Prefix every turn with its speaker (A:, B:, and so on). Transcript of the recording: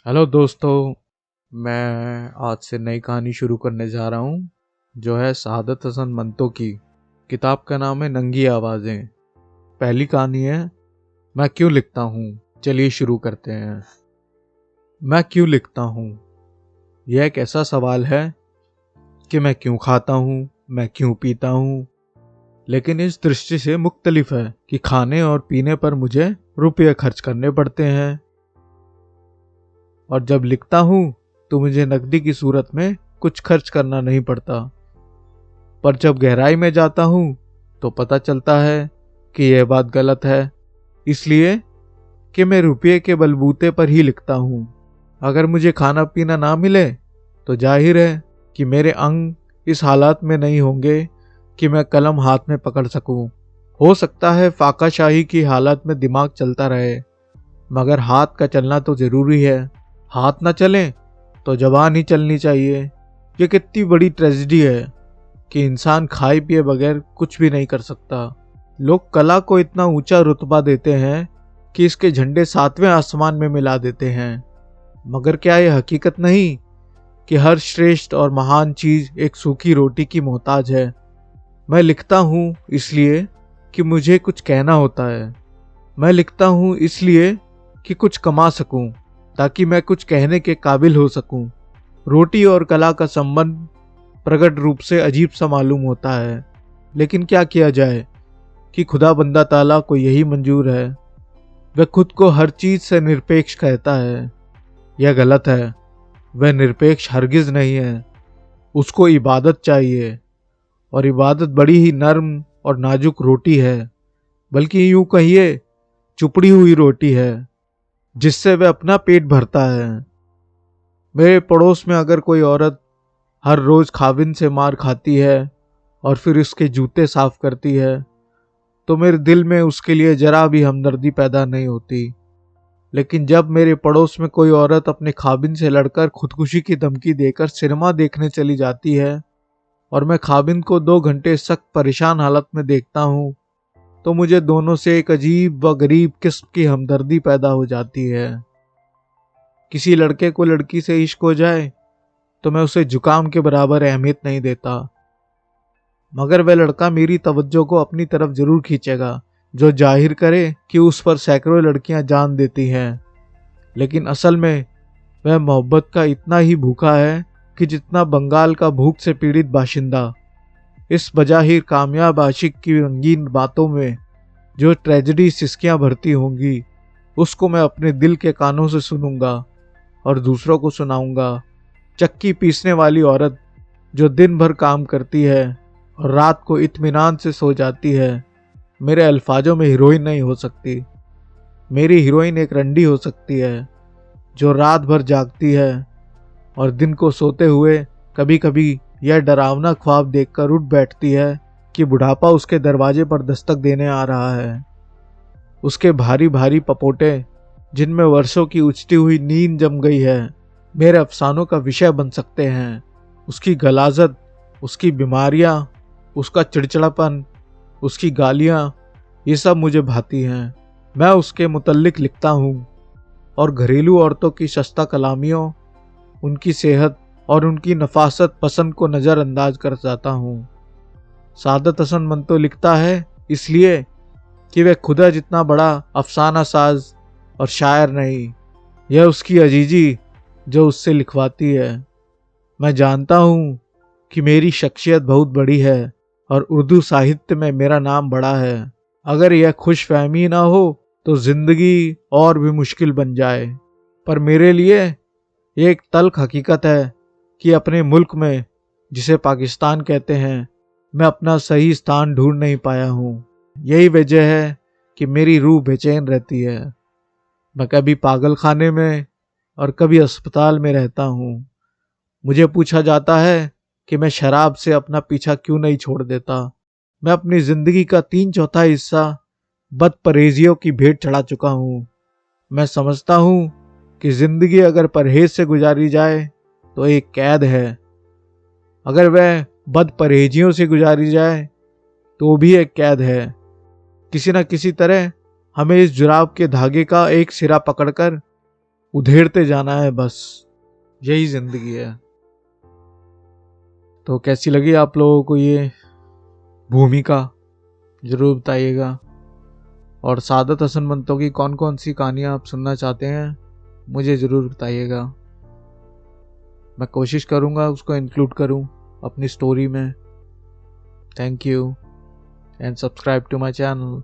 A: Hello दोस्तों। मैं आज से नई कहानी शुरू करने जा रहा हूँ जो है सआदत हसन मंतो की। किताब का नाम है नंगी आवाज़ें। पहली कहानी है मैं क्यों लिखता हूँ। चलिए शुरू करते हैं। मैं क्यों लिखता हूँ, यह एक ऐसा सवाल है कि मैं क्यों खाता हूँ, मैं क्यों पीता हूँ, लेकिन इस दृष्टि से मुख्तलिफ है कि खाने और पीने पर मुझे रुपये खर्च करने पड़ते हैं और जब लिखता हूँ तो मुझे नकदी की सूरत में कुछ खर्च करना नहीं पड़ता। पर जब गहराई में जाता हूँ तो पता चलता है कि यह बात गलत है, इसलिए कि मैं रुपये के बलबूते पर ही लिखता हूँ। अगर मुझे खाना पीना ना मिले तो जाहिर है कि मेरे अंग इस हालात में नहीं होंगे कि मैं कलम हाथ में पकड़ सकूं। हो सकता है फाकाशाही की हालत में दिमाग चलता रहे, मगर हाथ का चलना तो जरूरी है। हाथ ना चले तो जबान ही चलनी चाहिए। ये कितनी बड़ी ट्रेजेडी है कि इंसान खाए पिए बगैर कुछ भी नहीं कर सकता। लोग कला को इतना ऊंचा रुतबा देते हैं कि इसके झंडे सातवें आसमान में मिला देते हैं, मगर क्या यह हकीकत नहीं कि हर श्रेष्ठ और महान चीज एक सूखी रोटी की मोहताज है। मैं लिखता हूँ इसलिए कि मुझे कुछ कहना होता है। मैं लिखता हूँ इसलिए कि कुछ कमा सकूं, ताकि मैं कुछ कहने के काबिल हो सकूं। रोटी और कला का संबंध प्रकट रूप से अजीब सा मालूम होता है, लेकिन क्या किया जाए कि खुदा बंदा ताला को यही मंजूर है। वह खुद को हर चीज से निरपेक्ष कहता है। यह गलत है। वह निरपेक्ष हरगिज नहीं है। उसको इबादत चाहिए, और इबादत बड़ी ही नर्म और नाजुक रोटी है, बल्कि यूं कहिए चुपड़ी हुई रोटी है जिससे वह अपना पेट भरता है। मेरे पड़ोस में अगर कोई औरत हर रोज खाविन से मार खाती है और फिर उसके जूते साफ करती है तो मेरे दिल में उसके लिए जरा भी हमदर्दी पैदा नहीं होती। लेकिन जब मेरे पड़ोस में कोई औरत अपने खाविन से लड़कर खुदकुशी की धमकी देकर सिनेमा देखने चली जाती है और मैं खाविन को 2 घंटे सख्त परेशान हालत में देखता हूँ, तो मुझे दोनों से एक अजीब व गरीब किस्म की हमदर्दी पैदा हो जाती है। किसी लड़के को लड़की से इश्क हो जाए तो मैं उसे जुकाम के बराबर अहमियत नहीं देता, मगर वह लड़का मेरी तवज्जो को अपनी तरफ जरूर खींचेगा जो जाहिर करे कि उस पर सैकड़ों लड़कियां जान देती हैं। लेकिन असल में वह मोहब्बत का इतना ही भूखा है कि जितना बंगाल का भूख से पीड़ित बाशिंदा। इस बजाहिर कामयाब आशिक की रंगीन बातों में जो ट्रेजेडी सिसकियां भरती होंगी, उसको मैं अपने दिल के कानों से सुनूंगा और दूसरों को सुनाऊंगा। चक्की पीसने वाली औरत जो दिन भर काम करती है और रात को इत्मीनान से सो जाती है, मेरे अल्फाजों में हीरोइन नहीं हो सकती। मेरी हीरोइन एक रंडी हो सकती है जो रात भर जागती है और दिन को सोते हुए कभी कभी यह डरावना ख्वाब देखकर उठ बैठती है कि बुढ़ापा उसके दरवाजे पर दस्तक देने आ रहा है। उसके भारी भारी पपोटे जिनमें वर्षों की उचटी हुई नींद जम गई है, मेरे अफसानों का विषय बन सकते हैं। उसकी गलाजत, उसकी बीमारियां, उसका चिड़चिड़ापन, उसकी गालियां, ये सब मुझे भाती हैं। मैं उसके मुतल्लिक लिखता हूँ और घरेलू औरतों की सस्ता कलामियों, उनकी सेहत और उनकी नफासत पसंद को नज़रअंदाज कर जाता हूँ। सआदत हसन मंतो लिखता है इसलिए कि वह खुदा जितना बड़ा अफसाना साज और शायर नहीं, यह उसकी अजीजी जो उससे लिखवाती है। मैं जानता हूँ कि मेरी शख्सियत बहुत बड़ी है और उर्दू साहित्य में मेरा नाम बड़ा है। अगर यह खुशफहमी ना हो तो जिंदगी और भी मुश्किल बन जाए। पर मेरे लिए यह एक तल्ख हकीकत है कि अपने मुल्क में, जिसे पाकिस्तान कहते हैं, मैं अपना सही स्थान ढूंढ नहीं पाया हूँ। यही वजह है कि मेरी रूह बेचैन रहती है। मैं कभी पागल खाने में और कभी अस्पताल में रहता हूँ। मुझे पूछा जाता है कि मैं शराब से अपना पीछा क्यों नहीं छोड़ देता। मैं अपनी जिंदगी का 3/4 हिस्सा बदपरहेजियों की भेंट चढ़ा चुका हूँ। मैं समझता हूँ कि जिंदगी अगर परहेज से गुजारी जाए तो एक कैद है, अगर वह बदपरहेजियों से गुजारी जाए तो भी एक कैद है। किसी न किसी तरह हमें इस जुराब के धागे का एक सिरा पकड़कर उधेड़ते जाना है, बस यही जिंदगी है। तो कैसी लगी आप लोगों को ये भूमिका, जरूर बताइएगा। और सादत हसन मंतो की कौन कौन सी कहानियां आप सुनना चाहते हैं मुझे ज़रूर बताइएगा। मैं कोशिश करूँगा उसको इंक्लूड करूँ अपनी स्टोरी में। Thank you and subscribe to my channel.